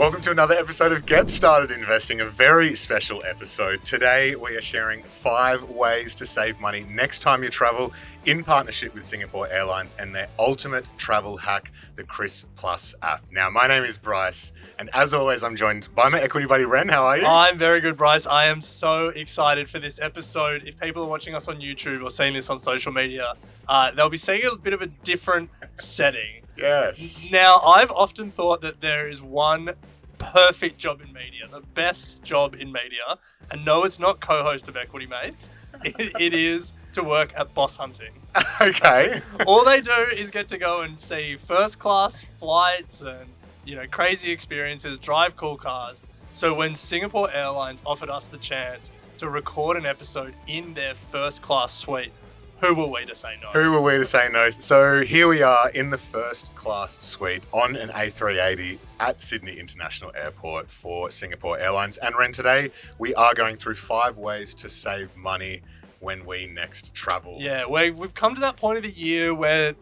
Welcome to another episode of Get Started Investing, a very special episode. Today we are sharing 5 ways to save money next time you travel in partnership with Singapore Airlines and their ultimate travel hack, the Chris Plus app. Now, my name is Bryce, and as always, I'm joined by my equity buddy, Ren. How are you? I'm very good, Bryce. I am so excited for this episode. If people are watching us on YouTube or seeing this on social media, they'll be seeing a bit of a different setting. Yes. Now, I've often thought that there is one perfect job in media, the best job in media, and no, it's not co-host of Equity Mates. It is to work at Boss Hunting. Okay. All they do is get to go and see first class flights and, crazy experiences, drive cool cars. So when Singapore Airlines offered us the chance to record an episode in their first class suite, who were we to say no? Who were we to say no? So here we are in the first class suite on an A380 at Sydney International Airport for Singapore Airlines. And Ren, today we are going through 5 ways to save money when we next travel. Yeah, we've come to that point of the year where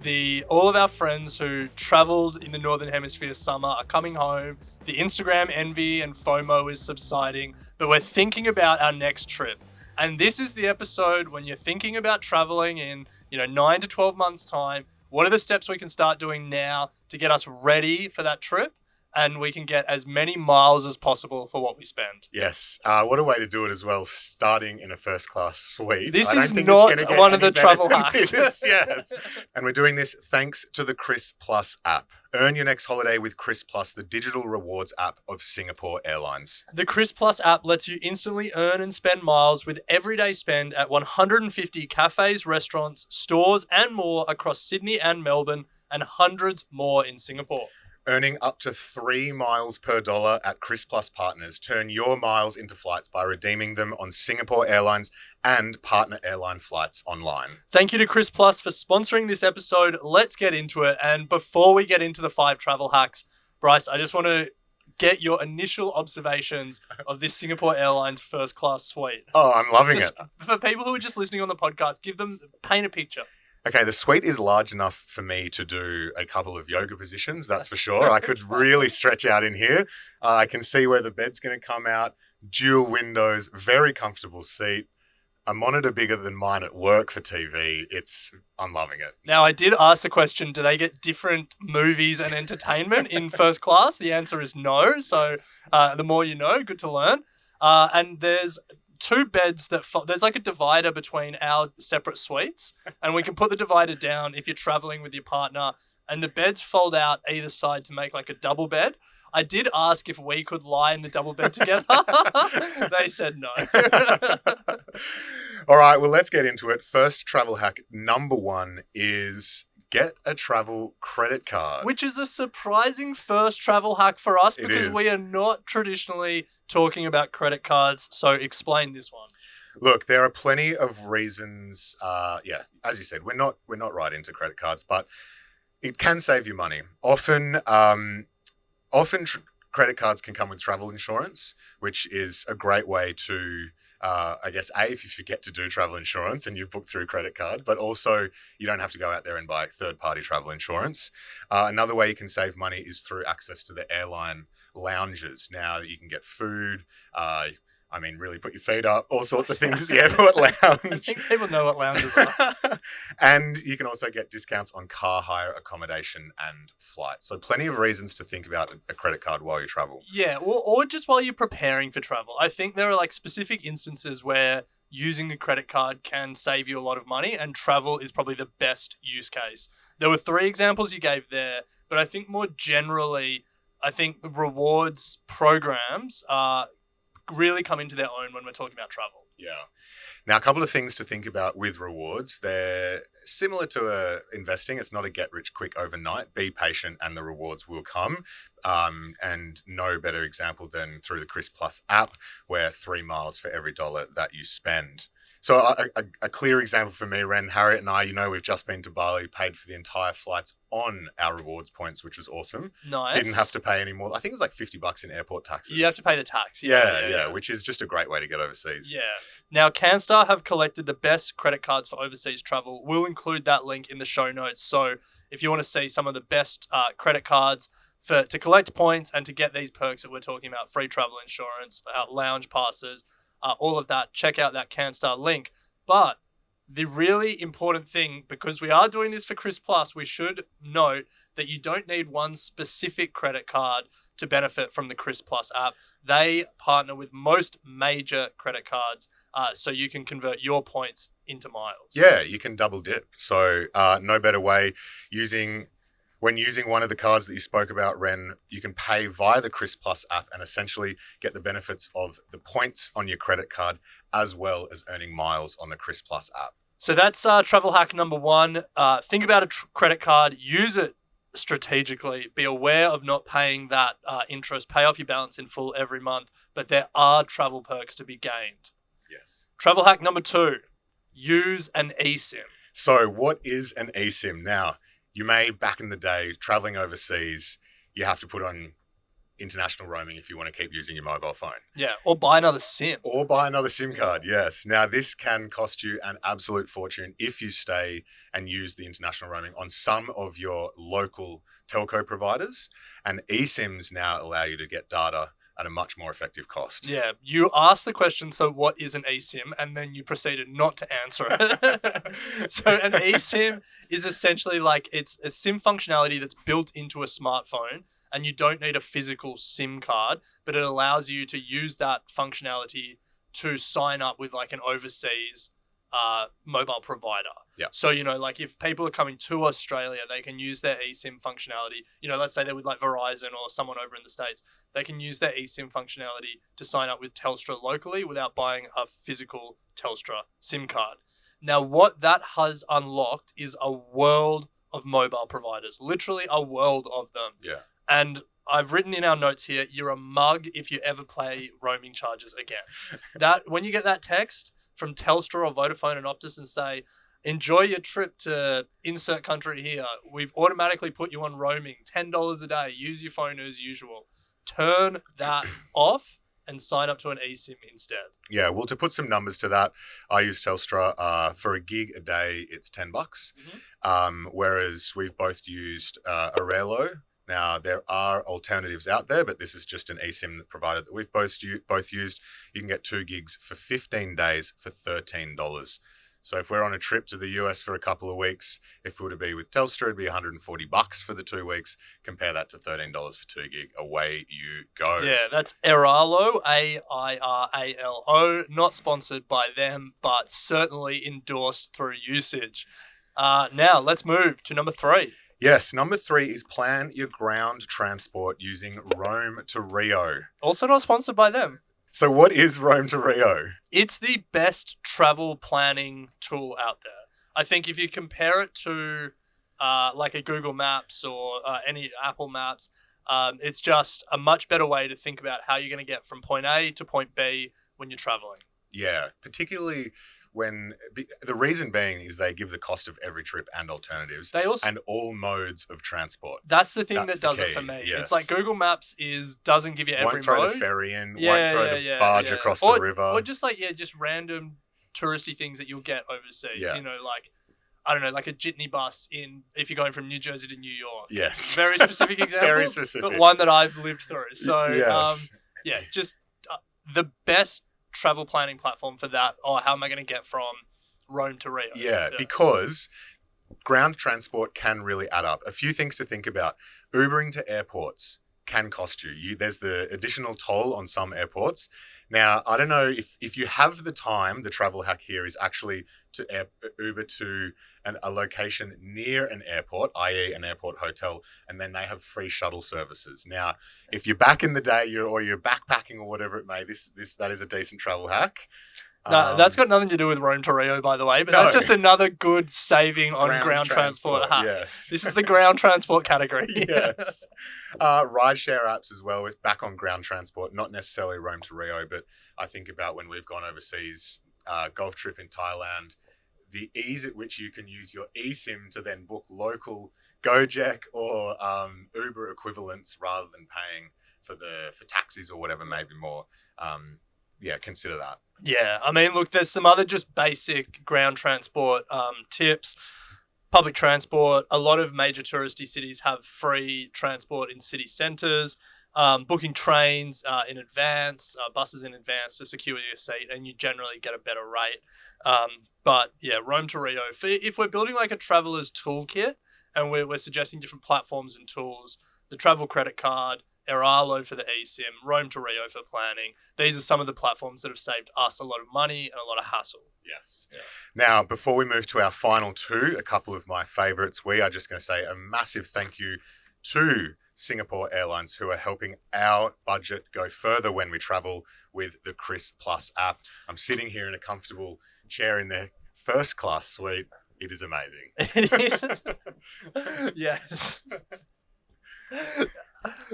all of our friends who travelled in the Northern Hemisphere summer are coming home. The Instagram envy and FOMO is subsiding, but we're thinking about our next trip. And this is the episode when you're thinking about traveling in, 9 to 12 months' time. What are the steps we can start doing now to get us ready for that trip? And we can get as many miles as possible for what we spend. Yes. What a way to do it as well, starting in a first-class suite. This is not one of the travel hacks. Yes. And we're doing this thanks to the Chris Plus app. Earn your next holiday with Chris Plus, the digital rewards app of Singapore Airlines. The Chris Plus app lets you instantly earn and spend miles with everyday spend at 150 cafes, restaurants, stores, and more across Sydney and Melbourne, and hundreds more in Singapore. Earning up to 3 miles per dollar at Chris Plus partners. Turn your miles into flights by redeeming them on Singapore Airlines and partner airline flights online. Thank you to Chris Plus for sponsoring this episode. Let's get into it. And before we get into the 5 travel hacks, Bryce, I just want to get your initial observations of this Singapore Airlines first class suite. Oh, I'm loving it. For people who are just listening on the podcast, paint a picture. Okay, the suite is large enough for me to do a couple of yoga positions, that's for sure. I could really stretch out in here. I can see where the bed's going to come out, dual windows, very comfortable seat, a monitor bigger than mine at work for TV. I'm loving it. Now, I did ask the question, do they get different movies and entertainment in first class? The answer is no. So the more you know, good to learn. And there's 2 beds there's like a divider between our separate suites, and we can put the divider down if you're traveling with your partner, and the beds fold out either side to make like a double bed. I did ask if we could lie in the double bed together. They said no. All right, well, let's get into it. First travel hack number 1 is get a travel credit card. Which is a surprising first travel hack for us because we are not traditionally talking about credit cards. So explain this one. Look, there are plenty of reasons. As you said, we're not right into credit cards, but it can save you money. Often credit cards can come with travel insurance, which is a great way to if you forget to do travel insurance and you've booked through credit card, but also you don't have to go out there and buy third-party travel insurance. Another way you can save money is through access to the airline lounges. Now you can get food, really put your feet up, all sorts of things at the airport lounge. I think people know what lounges are. And you can also get discounts on car hire, accommodation, and flights. So plenty of reasons to think about a credit card while you travel. Yeah, or just while you're preparing for travel. I think there are like specific instances where using the credit card can save you a lot of money, and travel is probably the best use case. There were 3 examples you gave there, but I think more generally, the rewards programs really come into their own when we're talking about travel. Yeah. Now, a couple of things to think about with rewards. They're similar to investing. It's not a get-rich-quick overnight. Be patient and the rewards will come. And no better example than through the Chris Plus app, where 3 miles for every dollar that you spend. So a clear example for me, Ren, Harriet and I, we've just been to Bali, paid for the entire flights on our rewards points, which was awesome. Nice. Didn't have to pay any more. I think it was like $50 in airport taxes. You have to pay the tax. Yeah, which is just a great way to get overseas. Yeah. Now, CanStar have collected the best credit cards for overseas travel. We'll include that link in the show notes. So if you want to see some of the best credit cards to collect points and to get these perks that we're talking about, free travel insurance, lounge passes, all of that. Check out that CanStar link. But the really important thing, because we are doing this for Chris Plus, we should note that you don't need one specific credit card to benefit from the Chris Plus app. They partner with most major credit cards, so you can convert your points into miles. Yeah, you can double dip. So no better way. When using one of the cards that you spoke about, Ren, you can pay via the Chris Plus app and essentially get the benefits of the points on your credit card as well as earning miles on the Chris Plus app. So that's travel hack number one. Think about a credit card. Use it strategically. Be aware of not paying that interest. Pay off your balance in full every month. But there are travel perks to be gained. Yes. Travel hack number two. Use an eSIM. So what is an eSIM? Now, you may, back in the day, traveling overseas, you have to put on international roaming if you want to keep using your mobile phone. Yeah, or buy another SIM. Or buy another SIM card, yes. Now, this can cost you an absolute fortune if you stay and use the international roaming on some of your local telco providers. And eSIMs now allow you to get data at a much more effective cost. Yeah, you asked the question, so what is an eSIM? And then you proceeded not to answer it. So an eSIM is essentially like it's a SIM functionality that's built into a smartphone, and you don't need a physical SIM card, but it allows you to use that functionality to sign up with like an overseas mobile provider. Yeah. So, like if people are coming to Australia, they can use their eSIM functionality. Let's say they're with like Verizon or someone over in the States. They can use their eSIM functionality to sign up with Telstra locally without buying a physical Telstra SIM card. Now, what that has unlocked is a world of mobile providers, literally a world of them. Yeah. And I've written in our notes here, you're a mug if you ever pay roaming charges again. That when you get that text from Telstra or Vodafone and Optus and say, enjoy your trip to insert country here, we've automatically put you on roaming, $10 a day, use your phone as usual. Turn that off and sign up to an eSIM instead. Yeah, well, to put some numbers to that, I use Telstra. For a gig a day, it's $10. Whereas we've both used Airelo. Now, there are alternatives out there, but this is just an eSIM provider that we've both used. You can get 2 gigs for 15 days for $13. So if we're on a trip to the US for a couple of weeks, if we were to be with Telstra, it'd be $140 for the 2 weeks. Compare that to $13 for 2 gig. Away you go. Yeah, that's Airalo, Airalo. Not sponsored by them, but certainly endorsed through usage. Now, let's move to number 3. Yes, number 3 is plan your ground transport using Rome to Rio. Also not sponsored by them. So what is Rome to Rio? It's the best travel planning tool out there. I think if you compare it to like a Google Maps or any Apple Maps, it's just a much better way to think about how you're going to get from point A to point B when you're traveling. Yeah, particularly the reason being is they give the cost of every trip and alternatives and all modes of transport. That's the thing that does it for me. Yes. It's like Google Maps doesn't give you every won't throw mode. the ferry in, won't throw the barge across the river. Or just just random touristy things that you'll get overseas. Yeah. Like, I don't know, like a jitney bus if you're going from New Jersey to New York. Yes. Very specific example. Very specific. But one that I've lived through. So, yes. Just the best travel planning platform for that. How am I going to get from Rome to Rio? Yeah, because ground transport can really add up. A few things to think about. Ubering to airports can cost you. There's the additional toll on some airports. Now, I don't know if you have the time, the travel hack here is actually to Uber to a location near an airport, i.e. an airport hotel, and then they have free shuttle services. Now, if you're back in the day or you're backpacking or whatever it may, that is a decent travel hack. No, that's got nothing to do with Rome to Rio, by the way, but that's just another good saving on ground transport hack. Yes. This is the ground transport category. Yes. Rideshare apps as well, with back on ground transport, not necessarily Rome to Rio, but I think about when we've gone overseas, golf trip in Thailand, the ease at which you can use your eSIM to then book local Gojek or Uber equivalents rather than paying for taxis or whatever, maybe more. Consider that. Yeah, I mean, look, there's some other just basic ground transport tips. public transport. A lot of major touristy cities have free transport in city centres. Booking trains in advance, buses in advance to secure your seat, and you generally get a better rate. But yeah, Rome to Rio. If we're building like a traveler's toolkit and we're suggesting different platforms and tools, the travel credit card, Eralo for the eSIM, Rome to Rio for planning. These are some of the platforms that have saved us a lot of money and a lot of hassle. Yes. Yeah. Now, before we move to our final two, a couple of my favourites, we are just going to say a massive thank you to Singapore Airlines, who are helping our budget go further when we travel with the Chris Plus app. I'm sitting here in a comfortable chair in their first class suite. It is amazing. It is. Yes.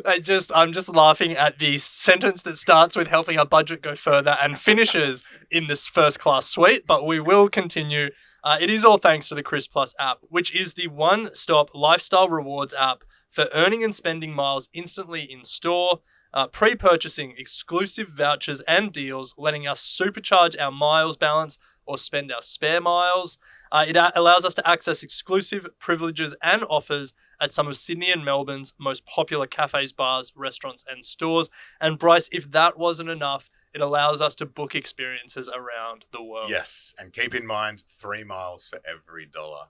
I'm just laughing at the sentence that starts with helping our budget go further and finishes in this first class suite, but we will continue. It is all thanks to the Chris Plus app, which is the one-stop lifestyle rewards app for earning and spending miles instantly in store, pre-purchasing exclusive vouchers and deals, letting us supercharge our miles balance or spend our spare miles. It allows us to access exclusive privileges and offers at some of Sydney and Melbourne's most popular cafes, bars, restaurants, and stores. And Bryce, if that wasn't enough, it allows us to book experiences around the world. Yes, and keep in mind, 3 miles for every dollar.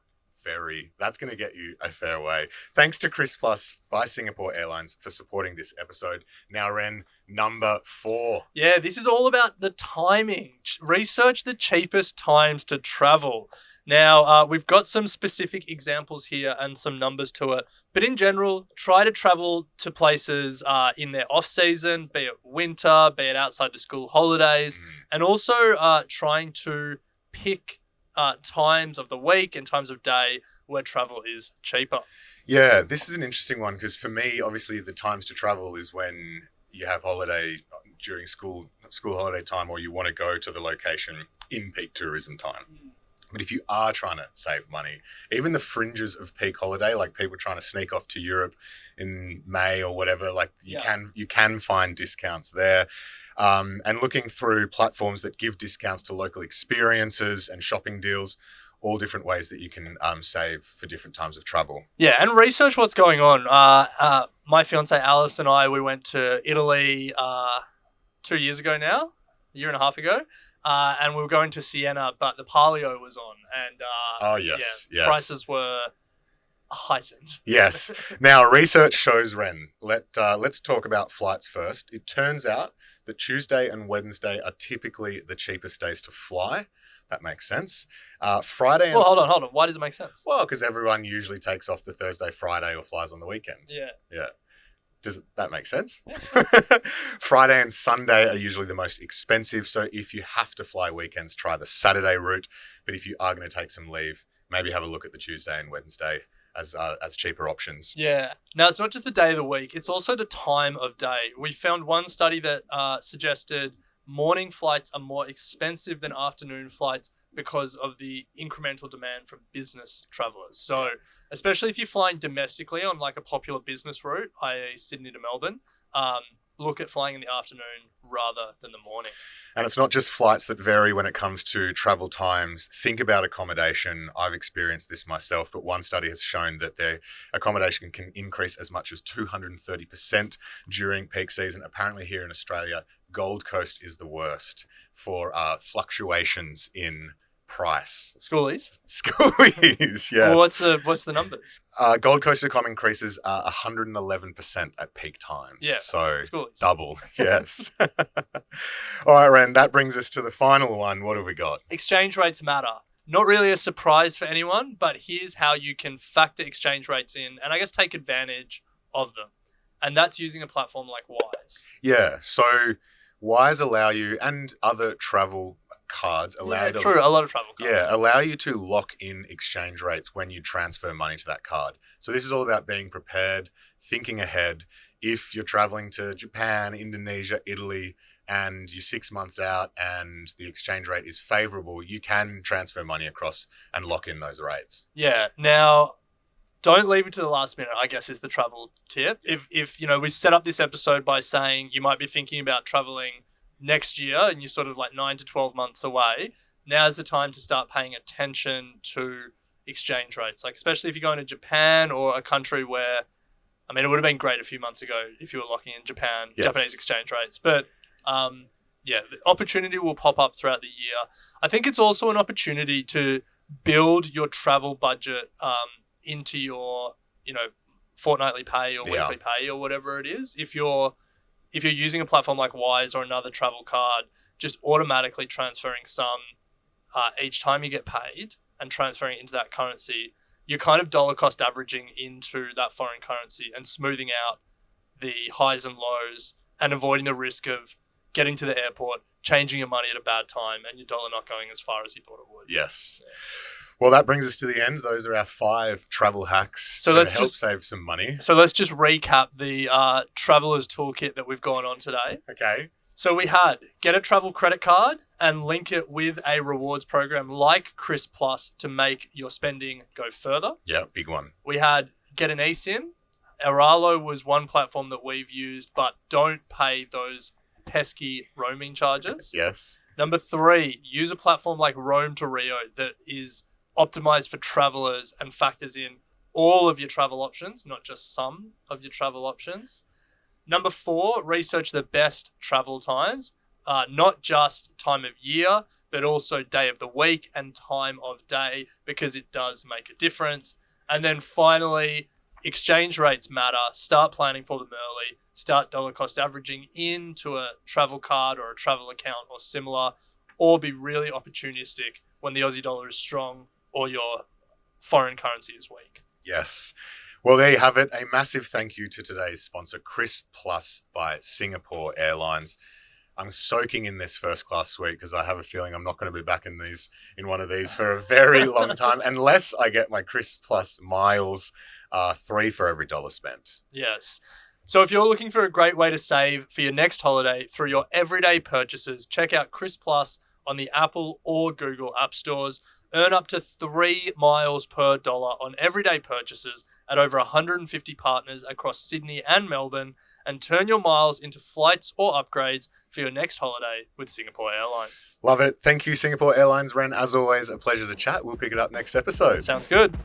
That's going to get you a fair way. Thanks to Chris Plus by Singapore Airlines for supporting this episode. Now, Ren, number 4. Yeah, this is all about the timing. Research the cheapest times to travel. Now, we've got some specific examples here and some numbers to it. But in general, try to travel to places in their off-season, be it winter, be it outside the school holidays, and also trying to pick times of the week and times of day where travel is cheaper. Yeah, this is an interesting one because for me, obviously, the times to travel is when you have holiday during school holiday time, or you want to go to the location in peak tourism time. But if you are trying to save money, even the fringes of peak holiday, like people trying to sneak off to Europe in May or whatever, like you can find discounts there. And looking through platforms that give discounts to local experiences and shopping deals, all different ways that you can save for different times of travel. Yeah, and research what's going on. My fiance Alice and I, we went to Italy 2 years ago now, a year and a half ago. And we were going to Siena, but the Palio was on, and prices were heightened. Yes. Now, research shows, Ren. Let's talk about flights first. It turns out that Tuesday and Wednesday are typically the cheapest days to fly. That makes sense. Friday. Well, hold on. Why does it make sense? Well, because everyone usually takes off the Thursday, Friday, or flies on the weekend. Yeah. Does that make sense? Friday and Sunday are usually the most expensive. So if you have to fly weekends, try the Saturday route. But if you are going to take some leave, maybe have a look at the Tuesday and Wednesday as cheaper options. Yeah. Now, it's not just the day of the week. It's also the time of day. We found one study that suggested morning flights are more expensive than afternoon flights because of the incremental demand from business travelers. So especially if you're flying domestically on like a popular business route, i.e. Sydney to Melbourne, look at flying in the afternoon rather than the morning. And it's not just flights that vary when it comes to travel times. Think about accommodation. I've experienced this myself, but one study has shown that their accommodation can increase as much as 230% during peak season. Apparently here in Australia, Gold Coast is the worst for fluctuations in price. Schoolies? Schoolies, yes. Well, what's the numbers? Gold Coast accom increases 111% at peak times. Yeah, so schoolies. Double, yes. All right, Ren, that brings us to the final one. What have we got? Exchange rates matter. Not really a surprise for anyone, but here's how you can factor exchange rates in and I guess take advantage of them. And that's using a platform like Wise. Yeah, so Wise allow you, and other travel cards allow you to... True, a lot of travel cards. Yeah, allow you to lock in exchange rates when you transfer money to that card. So this is all about being prepared, thinking ahead. If you're traveling to Japan, Indonesia, Italy, and you're 6 months out and the exchange rate is favorable, you can transfer money across and lock in those rates. Yeah. Now, don't leave it to the last minute, I guess, is the travel tip. If we set up this episode by saying you might be thinking about traveling next year and you're sort of like 9 to 12 months away, now's the time to start paying attention to exchange rates. Like, especially if you're going to Japan or a country where, I mean, it would have been great a few months ago if you were locking in Japanese exchange rates. But yeah, the opportunity will pop up throughout the year. I think it's also an opportunity to build your travel budget into your, fortnightly pay or weekly pay or whatever it is. If you're using a platform like Wise or another travel card, just automatically transferring some each time you get paid and transferring it into that currency, you're kind of dollar cost averaging into that foreign currency and smoothing out the highs and lows and avoiding the risk of getting to the airport, changing your money at a bad time, and your dollar not going as far as you thought it would. Yes. Yeah. Well, that brings us to the end. Those are our 5 travel hacks to help save some money. So let's just recap the traveler's toolkit that we've gone on today. Okay. So we had get a travel credit card and link it with a rewards program like Chris Plus to make your spending go further. Yeah, big one. We had get an eSIM. Aralo was one platform that we've used, but don't pay those pesky roaming charges. Yes. Number 3, use a platform like Roam to Rio that is optimized for travelers and factors in all of your travel options, not just some of your travel options. Number 4, research the best travel times, not just time of year, but also day of the week and time of day, because it does make a difference. And then finally, exchange rates matter. Start planning for them early. Start dollar cost averaging into a travel card or a travel account or similar, or be really opportunistic when the Aussie dollar is strong or your foreign currency is weak. Yes. Well, there you have it. A massive thank you to today's sponsor, Chris Plus by Singapore Airlines. I'm soaking in this first class suite because I have a feeling I'm not going to be back in one of these for a very long time, unless I get my Chris Plus miles, 3 for every $1 spent. Yes. So if you're looking for a great way to save for your next holiday through your everyday purchases, check out Chris Plus on the Apple or Google app stores. Earn up to 3 miles per dollar on everyday purchases at over 150 partners across Sydney and Melbourne, and turn your miles into flights or upgrades for your next holiday with Singapore Airlines. Love it. Thank you, Singapore Airlines. Ren, as always, a pleasure to chat. We'll pick it up next episode. Sounds good.